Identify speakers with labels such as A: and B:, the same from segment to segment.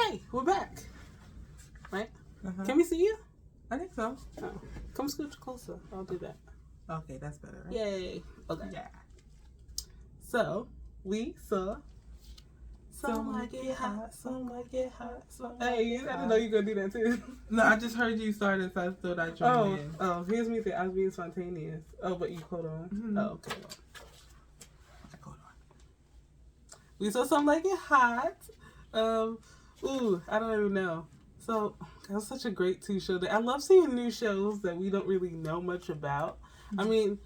A: Okay, we're back. Right? Can we see you?
B: I think so.
A: Oh. Come scooch closer. I'll do that.
B: Okay, that's better, right?
A: Yay. Okay.
B: Yeah.
A: So, we saw Some Like It Hot, Some Like It Hot. Hey, I didn't know you were going to do that too.
B: No, I just heard you started, so I thought I'd join in.
A: Oh, here's me saying I was being spontaneous. Oh, but you hold on.
B: Mm-hmm.
A: Oh, okay. Hold on. We saw Some Like It Hot. I don't even know. So, that was such a great show. I love seeing new shows that we don't really know much about. Mm-hmm. I mean,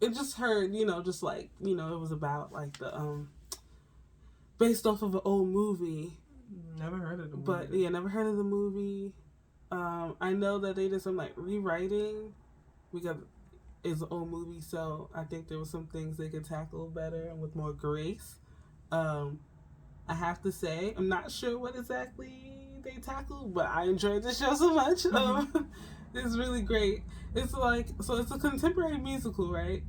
A: it just heard, just like, it was about like the, based off of an old movie.
B: Never heard of the movie.
A: But, yeah, never heard of the movie. I know that they did some like rewriting because it's an old movie, so I think there were some things they could tackle better and with more grace. I have to say, I'm not sure what exactly they tackled, but I enjoyed the show so much. It's really great. It's like, so it's a contemporary musical, right?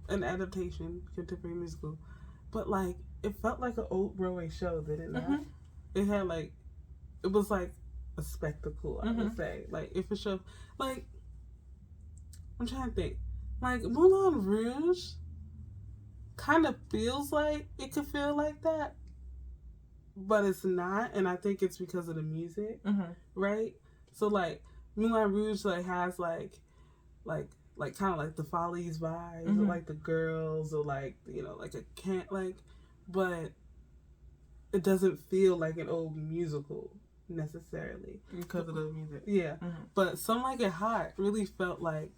A: An adaptation, contemporary musical. But like, it felt like an old Broadway show, didn't it? Mm-hmm. It had like, it was like a spectacle, I would say. Like, if a show, like, I'm trying to think. Like, Moulin Rouge kind of feels like it could feel like that, but it's not, and I think it's because of the music, right? So like Moulin Rouge like has like kind of like the Follies vibes, or like the girls, or like like a can't like, but it doesn't feel like an old musical necessarily
B: because of the music.
A: Yeah, but Some Like It Hot really felt like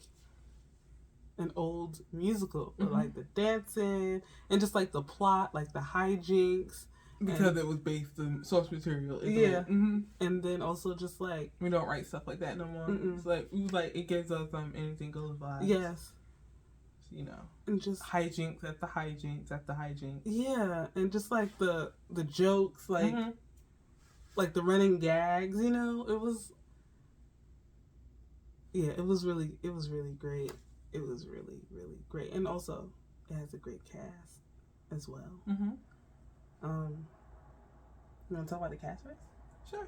A: an old musical, but like the dancing and just like the plot, like the hijinks,
B: because it was based on source material.
A: Yeah, and then also just like
B: we don't write stuff like that no more. It's like it gives us anything goes vibes.
A: Yes,
B: and just hijinks at the hijinks at the hijinks.
A: Yeah, and just like the jokes, like like the running gags. It was it was really great. It was really, really great. And also, it has a great cast as well. You want to talk about the cast first?
B: Sure.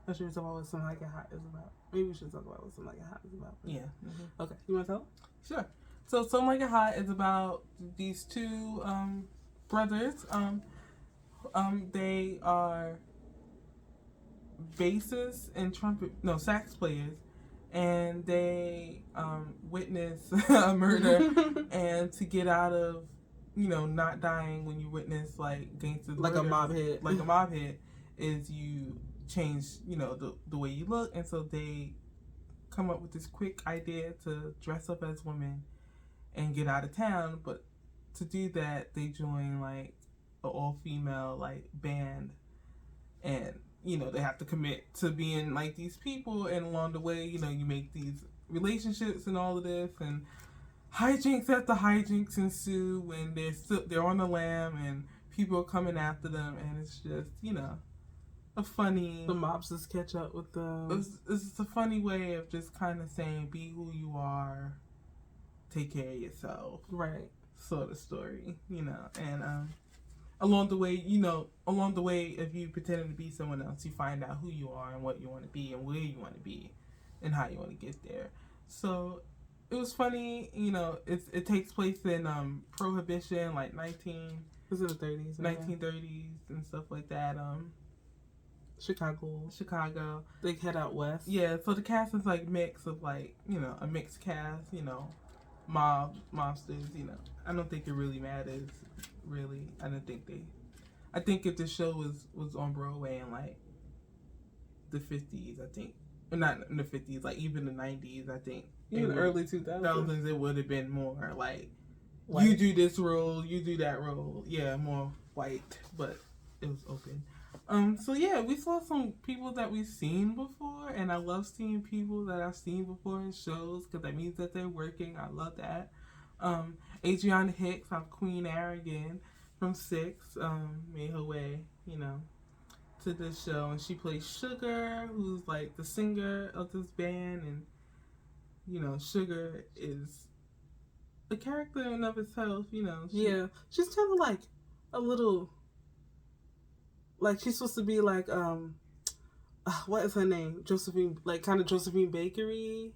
A: Or should we talk about what Some Like It Hot is about? Maybe we should talk about what Some Like It Hot is about.
B: Yeah.
A: Okay. You want to tell?
B: Sure. So, Some Like It Hot is about these two brothers. They are bassists and sax players. And they witness a murder, and to get out of, not dying when you witness like gangster
A: like
B: murder,
A: a mob hit,
B: is you change, the way you look, and so they come up with this quick idea to dress up as women and get out of town. But to do that, they join like an all-female like band, and they have to commit to being like these people, and along the way, you make these relationships and all of this, and hijinks after hijinks ensue when they're on the lam and people are coming after them, and it's just, a funny...
A: The mobsters catch up with them.
B: It's a funny way of just kind of saying, be who you are, take care of yourself.
A: Right.
B: Sort of story, and, along the way, if you pretend to be someone else, you find out who you are and what you want to be and where you want to be and how you want to get there. So it was funny, it takes place in Prohibition, like
A: 1930s,
B: 1930s and stuff like that. Chicago.
A: They head out west.
B: Yeah, so the cast is like mix of like, a mixed cast, mobsters, I don't think it really matters. Really, I think if the show was on Broadway in like the 50s, I think, or not in the 50s, like even the 90s, I think,
A: even early 2000s,
B: it would have been more like
A: white.
B: You do this role, you do that role, more white, but it was open. So yeah, we saw some people that we've seen before, and I love seeing people that I've seen before in shows because that means that they're working. I love that. Adriana Hicks, our Queen Aragon from Six, made her way, to this show, and she plays Sugar, who's like the singer of this band, and Sugar is a character in and of itself,
A: she's kind of like a little like she's supposed to be like what is her name? Josephine, like kind of Josephine Bakery,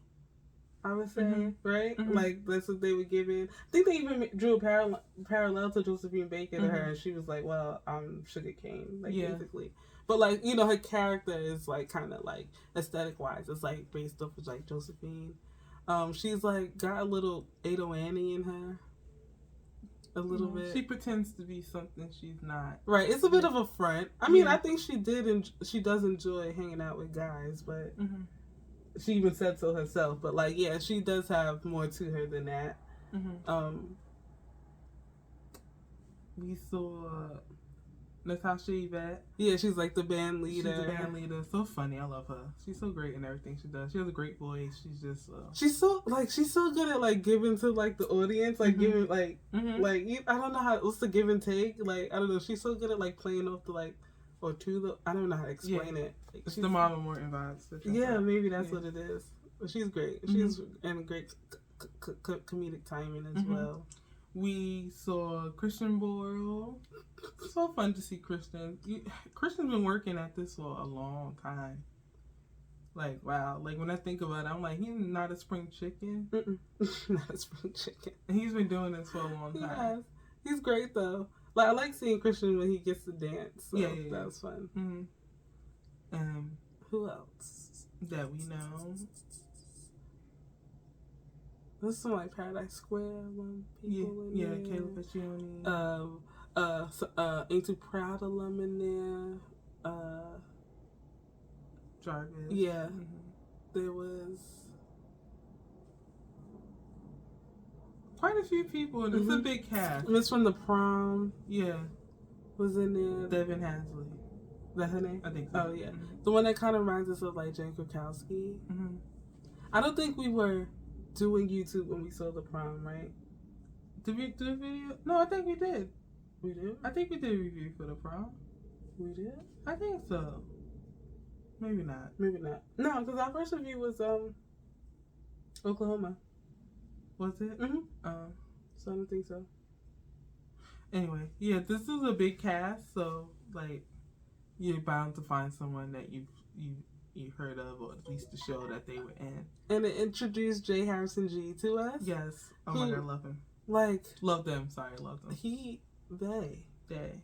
A: I would say, right? Like that's what they were giving. I think they even drew a parallel to Josephine Baker to her, and she was like, "Well, I'm sugar cane," like basically. But like her character is like kind of like aesthetic wise, it's like based off of like Josephine. She's like got a little Ado Annie in her. A little bit.
B: She pretends to be something she's not.
A: Right, it's a bit of a front. I mean, I think she does enjoy hanging out with guys, but she even said so herself. But like, yeah, she does have more to her than that.
B: We saw Natasha Yvette.
A: Yeah, she's like the band leader.
B: She's the band leader. So funny. I love her. She's so great in everything she does. She has a great voice. She's just.
A: She's so good at like giving to like the audience, like giving like like I don't know what's the give and take. Like I don't know. She's so good at like playing off the like or to the I don't know how to explain it. Like,
B: it's the Mama Morton vibes.
A: Yeah, maybe that's what it is. But she's great. She's and great comedic timing as well.
B: We saw Christian Borle. It's so fun to see Christian. Christian's been working at this for a long time. Like, wow. Like, when I think about it, I'm like, he's not a spring chicken.
A: Not a spring chicken.
B: And he's been doing this for a long time.
A: Yes. He's great, though. Like, I like seeing Christian when he gets to dance. So
B: yeah.
A: That was fun. Who else?
B: That we know.
A: There's some like Paradise Square people in there.
B: Yeah, Caleb Paccioni.
A: Ain't Too Proud alum in there.
B: Jarvis.
A: Yeah. There was
B: quite a few people. It's a big cast.
A: Miss from the Prom.
B: Yeah.
A: Was in there.
B: Devin Hansley.
A: Is that her name?
B: I think so.
A: Oh, yeah. The one that kind of reminds us of like Jen Krakowski. I don't think we were doing YouTube when we saw the Prom, right?
B: Did we do a video? No, I think we did.
A: We did?
B: I think we did a review for the Prom.
A: We did?
B: I think so. Maybe not.
A: Maybe not. No, because our first review was Oklahoma.
B: Was it?
A: So I don't think so.
B: Anyway, yeah, this is a big cast, so like you're bound to find someone that you heard of, or at least the show that they were in.
A: And it introduced J. Harrison G to us.
B: Yes. Oh my god, I love him.
A: Like
B: love them. Sorry, love them.
A: They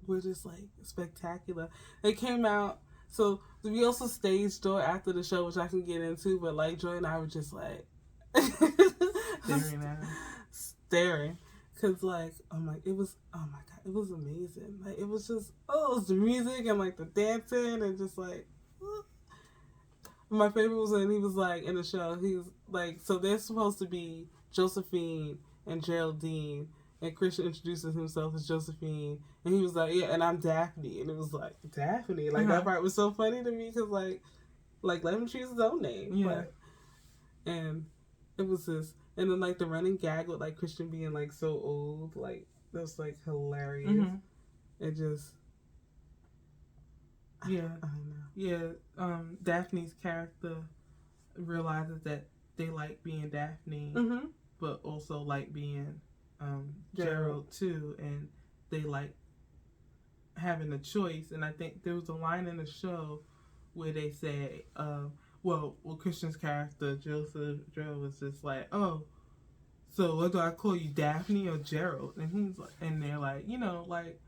A: were just like spectacular. They came out. So we also staged door after the show, which I can get into. But like Joy and I were just like staring, because like it was amazing. Like it was just it was the music and like the dancing and just like. My favorite was when he was like in the show. He was like, so they're supposed to be Josephine and Geraldine, and Christian introduces himself as Josephine, and he was like, yeah, and I'm Daphne, and it was like Daphne. Like that part was so funny to me because like let him choose his own name.
B: Yeah.
A: Like, and it was this, and then like the running gag with like Christian being like so old, like that was like hilarious. It just.
B: Yeah.
A: I don't know.
B: Yeah. Daphne's character realizes that they like being Daphne, but also like being Gerald too, and they like having a choice. And I think there was a line in the show where they say, well, Christian's character Gerald was just like, oh, so what do I call you, Daphne or Gerald? And he's like, and they're like, like.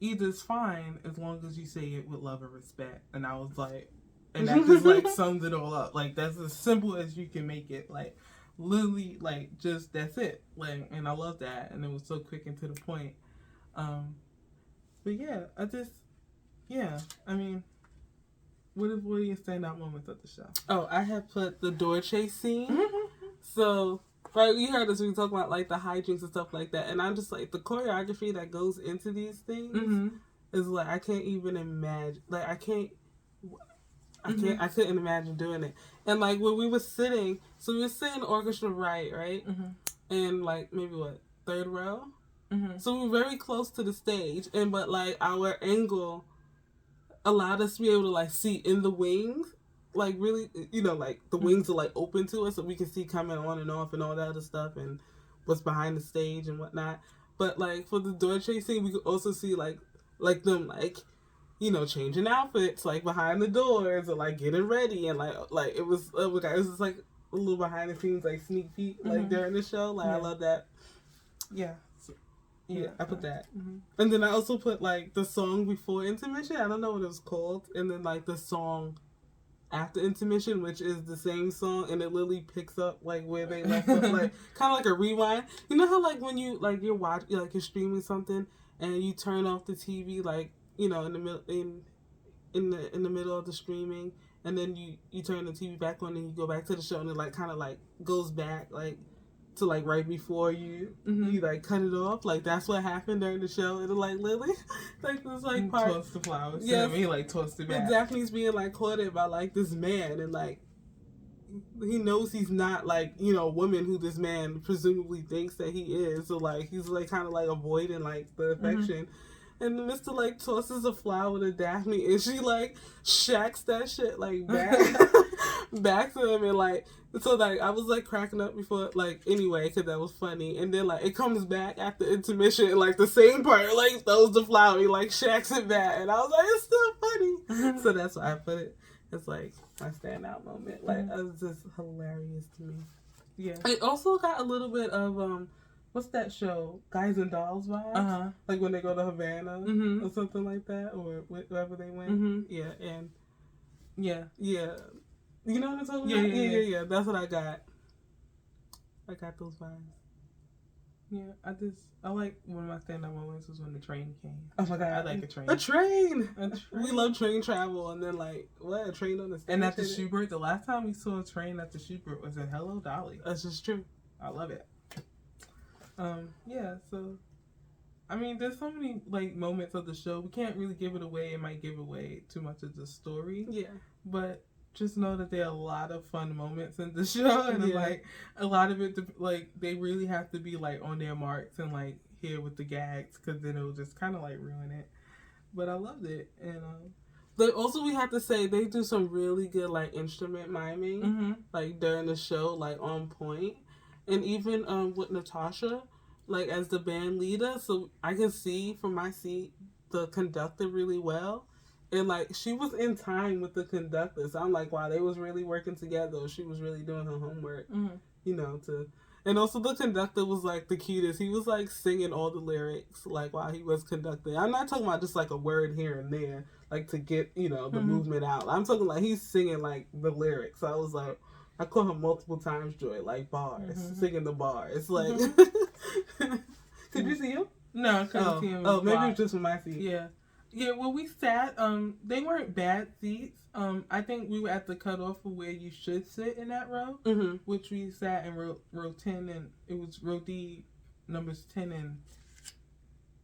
B: Either's fine as long as you say it with love and respect. And I was like, and that just like sums it all up. Like that's as simple as you can make it. Like literally, like just that's it. Like, and I love that. And it was so quick and to the point. But yeah, I mean, what are your standout moments of the show?
A: Oh, I have put the door chase scene. So. Right, you heard us, we talk about like the hijinks and stuff like that, and I'm just like the choreography that goes into these things is like I can't even imagine. Like I couldn't imagine doing it. And like when we were sitting, so we were sitting orchestra right, and like maybe third row. So we were very close to the stage, but like our angle allowed us to be able to like see in the wings. Like really, like the wings are like open to us, so we can see coming on and off and all that other stuff and what's behind the stage and whatnot. But like for the door chasing, we could also see like like them changing outfits like behind the doors or like getting ready and like it was just like a little behind the scenes like sneak peek like during the show. Like I love that.
B: Yeah. So,
A: yeah, I put that. And then I also put like the song before intermission. I don't know what it was called. And then like the song after intermission, which is the same song, and it literally picks up like where they left off, like kind of like a rewind. You know how like when you like you're streaming something and you turn off the TV like in the middle in the middle of the streaming, and then you turn the TV back on and you go back to the show and it like kind of like goes back like to like right before you like cut it off. Like that's what happened during the show. And like Lily like this like part
B: toss the flowers.
A: Yeah,
B: I mean like toss it back.
A: Daphne's being like courted by like this man, and like he knows he's not like a woman who this man presumably thinks that he is. So like he's like kind of like avoiding like the affection. And Mr. like tosses a flower to Daphne, and she like shacks that shit like back back to him, and like so like I was like cracking up before like anyway because that was funny, and then like it comes back after intermission, and, like the same part like throws the flower, he like shacks it back, and I was like it's still funny. So that's why I put it. It's like my standout moment. Like it was just hilarious to me.
B: Yeah.
A: It also got a little bit of what's that show? Guys and Dolls vibes? Like when they go to Havana or something like that, or wherever they went. Yeah, and yeah. You know what I'm talking about? Yeah. That's what I got. I got those vibes.
B: Yeah, I like one of my stand-up moments was when the train came.
A: Oh my god,
B: I like a train.
A: A train. We love train travel, and then like what a train on the station.
B: And at the Schubert, the last time we saw a train at the Schubert was in Hello Dolly.
A: That's just true.
B: I love it. Yeah, so I mean there's so many like moments of the show. We can't really give it away. It might give away too much of the story.
A: Yeah.
B: But just know that there are a lot of fun moments in the show, and like a lot of it like they really have to be like on their marks and like here with the gags, because then it will just kind of like ruin it. But I loved it. And
A: but also we have to say they do some really good like instrument miming like during the show, like on point. And even with Natasha, like as the band leader, so I can see from my seat the conductor really well, and like she was in time with the conductor. So I'm like, wow, they was really working together. She was really doing her homework, And also the conductor was like the cutest. He was like singing all the lyrics like while he was conducting. I'm not talking about just like a word here and there, like to get the movement out. I'm talking like he's singing like the lyrics. So I was like. I call him multiple times Joy, like bars, singing the bars. Like, could you see him?
B: No, I couldn't see him.
A: Oh, maybe it was just from my seat.
B: Yeah. Well, we sat. They weren't bad seats. I think we were at the cutoff of where you should sit in that row, which we sat in row 10, and it was row D, numbers 10 and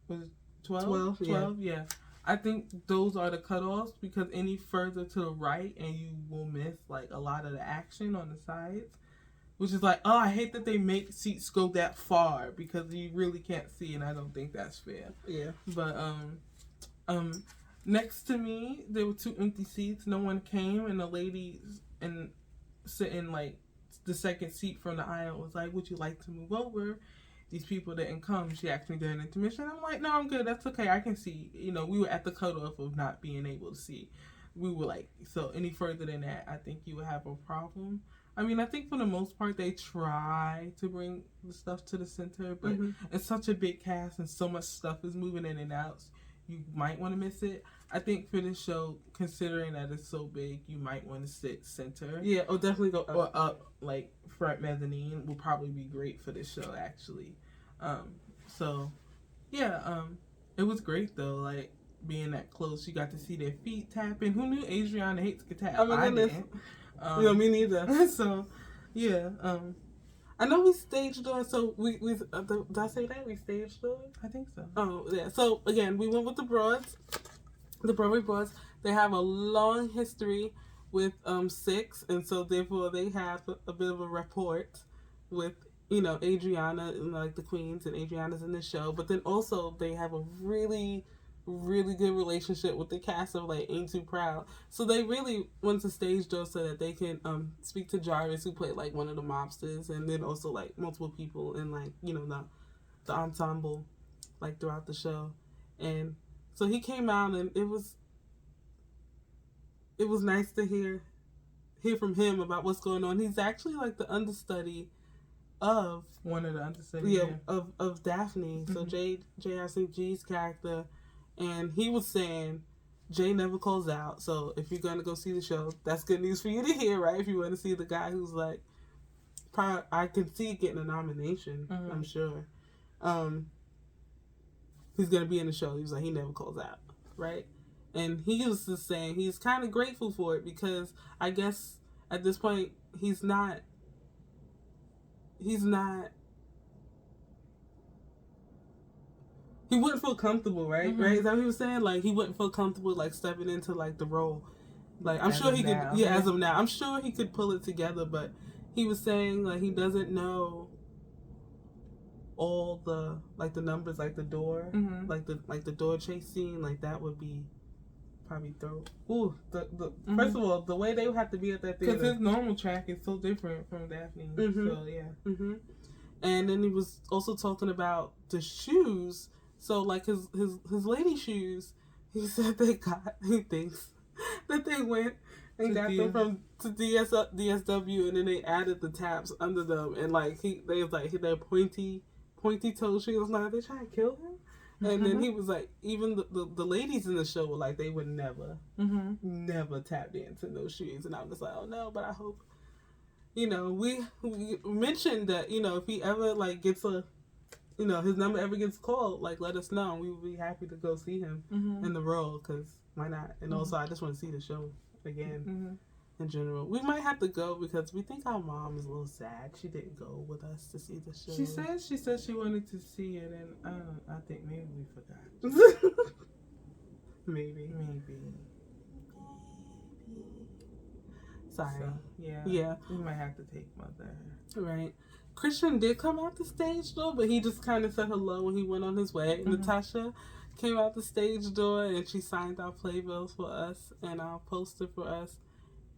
B: was it 12? 12, yeah. I think those are the cutoffs, because any further to the right and you will miss like a lot of the action on the sides, which is like, oh, I hate that they make seats go that far because you really can't see, and I don't think that's fair.
A: Yeah.
B: But next to me there were 2 empty seats. No one came, and the lady sitting like the second seat from the aisle was like, would you like to move over? These people didn't come. She asked me during intermission. I'm like, no, I'm good. That's okay. I can see. We were at the cutoff of not being able to see. We were like, so any further than that, I think you would have a problem. I mean, I think for the most part, they try to bring the stuff to the center, but it's such a big cast and so much stuff is moving in and out. You might want to miss it. I think for this show, considering that it's so big, you might want to sit center.
A: Yeah, definitely go up.
B: Or up, like front mezzanine will probably be great for this show, actually. So, yeah, it was great though. Like being that close, you got to see their feet tapping. Who knew Adriana hates to tap?
A: Oh my goodness. Me neither.
B: So, yeah.
A: I know we stage doors, so we did I say that? We stage doors?
B: I think so.
A: Oh, yeah. So, again, we went with the Broads. The Broadway Broads. They have a long history with Six, and so therefore they have a bit of a rapport with, Adriana and like the Queens, and Adriana's in the show. But then also they have a really, really good relationship with the cast of like Ain't Too Proud. So they really went to stage door so that they can speak to Jarvis, who played like one of the mobsters, and then also like multiple people in like the ensemble like throughout the show. And So he came out, and it was nice to hear from him about what's going on. He's actually like the understudy of
B: one of the understudies.
A: Of Daphne. So J.R.C. G's character, and he was saying Jay never calls out. So if you're gonna go see the show, that's good news for you to hear, right? If you want to see the guy who's like, I can see getting a nomination. I'm sure. He's gonna be in the show. He was like, he never calls out, right? And he was just saying he's kind of grateful for it because I guess at this point he's not. He wouldn't feel comfortable, right? Right? Is that what he was saying? Like he wouldn't feel comfortable like stepping into like the role. Like I'm sure he could. Yeah, as of now, I'm sure he could pull it together. But he was saying like he doesn't know all the like the numbers, like the door, like the door chase scene. Like that would be probably throw. Ooh, first of all, the way they would have to be at that theater,
B: because his normal track is so different from Daphne. So yeah.
A: And then he was also talking about the shoes. So like his lady shoes, he said he thinks that they went and got them from to DSW, and then they added the tabs under them, and like they was like they're pointy toe shoes. Like, they trying to kill him. And then he was like, even the ladies in the show were like, they would never tap dance in those shoes. And I was like, oh no, but I hope, we mentioned that, if he ever like gets his number ever gets called, like let us know. We would be happy to go see him in the role, because why not? And also, I just want to see the show again. In general, we might have to go because we think our mom is a little sad she didn't go with us to see the show.
B: She said she wanted to see it, and I think maybe we forgot.
A: maybe. Sorry.
B: So, yeah. We might have to take Mother.
A: Right. Christian did come out the stage door, but he just kind of said hello when he went on his way. Natasha came out the stage door, and she signed our playbills for us and our poster for us.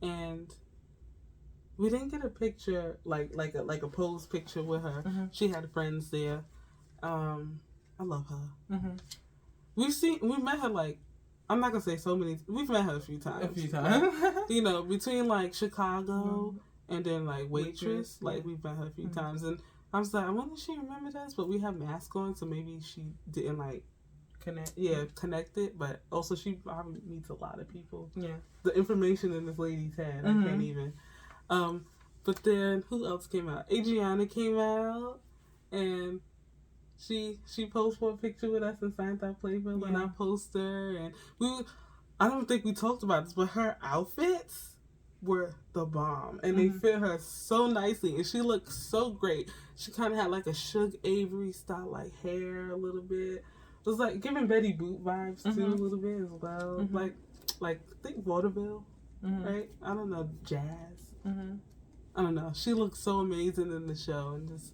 A: And we didn't get a picture like a pose picture with her. She had friends there. I love her. We met her like, I'm not gonna say so many. We've met her a few times. Like, between like Chicago and then like Waitress. Like we've met her a few times, and I was like, I wonder if she remembered us, but we have masks on, so maybe she didn't like connect it. But also she probably meets a lot of people. Yeah, the information in this lady's head, I can't even. But then who else came out? Adriana came out, and she posed for a picture with us and signed our playbill and our poster. And I don't think we talked about this, but her outfits were the bomb, and they fit her so nicely, and she looked so great. She kind of had like a Suge Avery style like hair a little bit. It was like giving Betty Boop vibes too a little bit as well. Like I think vaudeville, right? I don't know, jazz. I don't know. She looked so amazing in the show, and just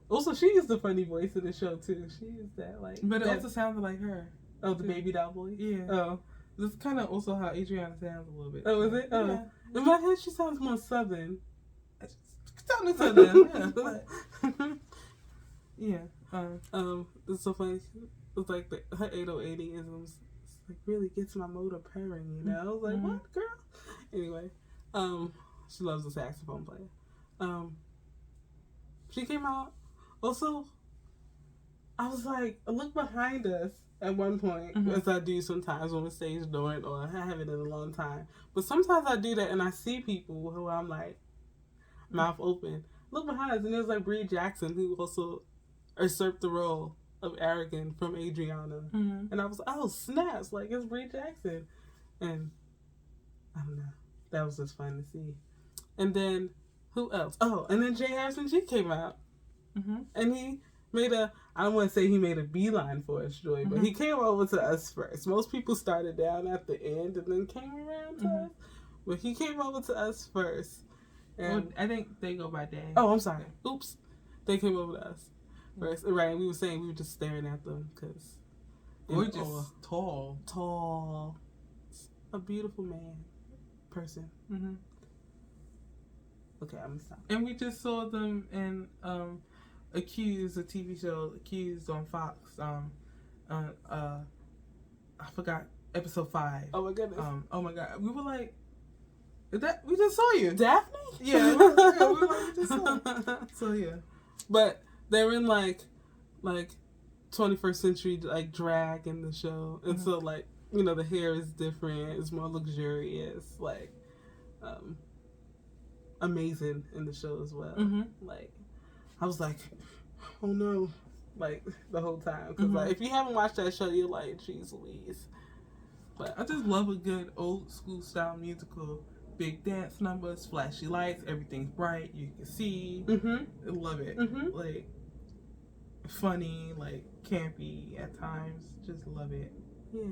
A: also she is the funny voice in the show too. She is that like,
B: but it also sounded like her.
A: Oh, the baby doll voice.
B: Yeah.
A: Oh,
B: this is kind of also how Adriana sounds a little bit.
A: Oh, is it? Oh, yeah. In my head, she sounds more southern.
B: Sounding southern.
A: It's so funny. It's like her 808-isms. It's like really gets my motor purring. I was like, what, girl? Anyway, she loves a saxophone player. She came out. Also, I was like, look behind us at one point, as I do sometimes on the stage doing, or I haven't in a long time. But sometimes I do that, and I see people who I'm like, mouth open. Look behind us, and there's like Bree Jackson, who also usurped the role of Aragon from Adriana. And I was like, oh, snaps, like it's Bree Jackson. And I don't know. That was just fun to see. And then, who else? Oh, and then Jay Harrison G came out. And he made I don't want to say he made a beeline for us, Joy, but he came over to us first. Most people started down at the end and then came around to us. But he came over to us first. And
B: I think they go by day.
A: Oh, I'm sorry. Oops. They came over to us first. Right, we were saying we were just staring at them because
B: we're just tall.
A: A beautiful person. Okay, I'm gonna stop.
B: And we just saw them in Accused, a TV show, Accused on Fox. I forgot episode 5.
A: Oh my goodness.
B: Oh my god, we were like, is that we just saw you,
A: Daphne?
B: Yeah, we were like, we just saw you. So yeah,
A: but they're in like 21st century like drag in the show, and so like the hair is different, it's more luxurious, like amazing in the show as well. Like I was like, oh no, like the whole time, because like if you haven't watched that show, you're like, jeez Louise. But
B: I just love a good old school style musical. Big dance numbers, flashy lights, everything's bright, you can see. I love it. Like funny, like campy at times. Just love it.
A: Yeah.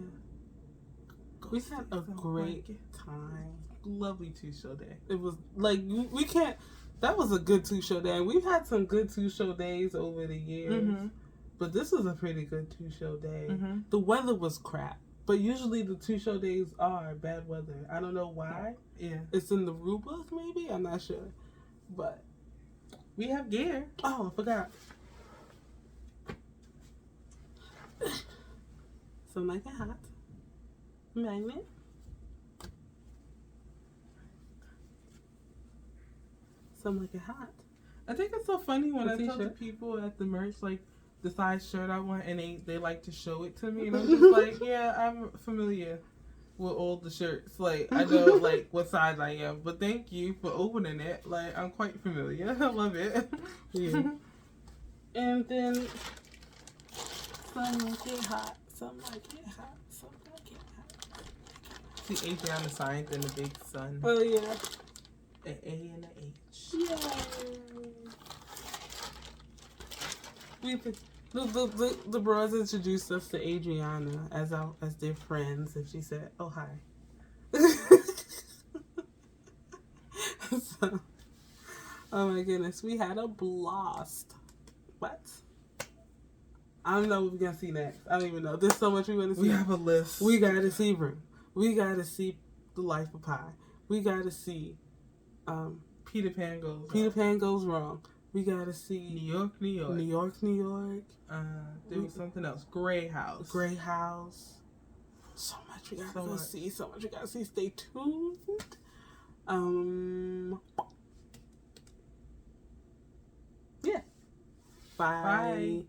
A: We had a great time.
B: Lovely 2-show day.
A: It was like we can't. That was a good 2-show day. We've had some good 2-show days over the years, but this was a pretty good 2-show day. The weather was crap, but usually the 2-show days are bad weather. I don't know why.
B: Yeah,
A: it's in the rule book, maybe. I'm not sure, but
B: we have gear.
A: Oh, I forgot. Some like a hat magnet. Some like a hat.
B: I think it's so funny when I tell the people at the merch like the size shirt I want, and they like to show it to me, and I'm just like, yeah, I'm familiar with all the shirts. Like I know like what size I am, but thank you for opening it. Like I'm quite familiar. I love it.
A: Yeah. And then some like it hot. Some like it hot. Some like it hot.
B: See Adriana signed in the big sun.
A: Oh yeah.
B: An A and an H.
A: Yay. The bros introduced us to Adriana as their friends, and she said, "Oh hi." So, oh my goodness, we had a blast. What? I don't know what we're gonna see next. I don't even know. There's so much we want to see.
B: We have a list.
A: We gotta see Room. We gotta see The Life of Pi. We gotta see
B: Peter Pan
A: Goes Wrong. We gotta see
B: New York.
A: New York.
B: There was something else. Grey House.
A: So much we gotta see. So much we gotta see. Stay tuned. Yeah. Bye.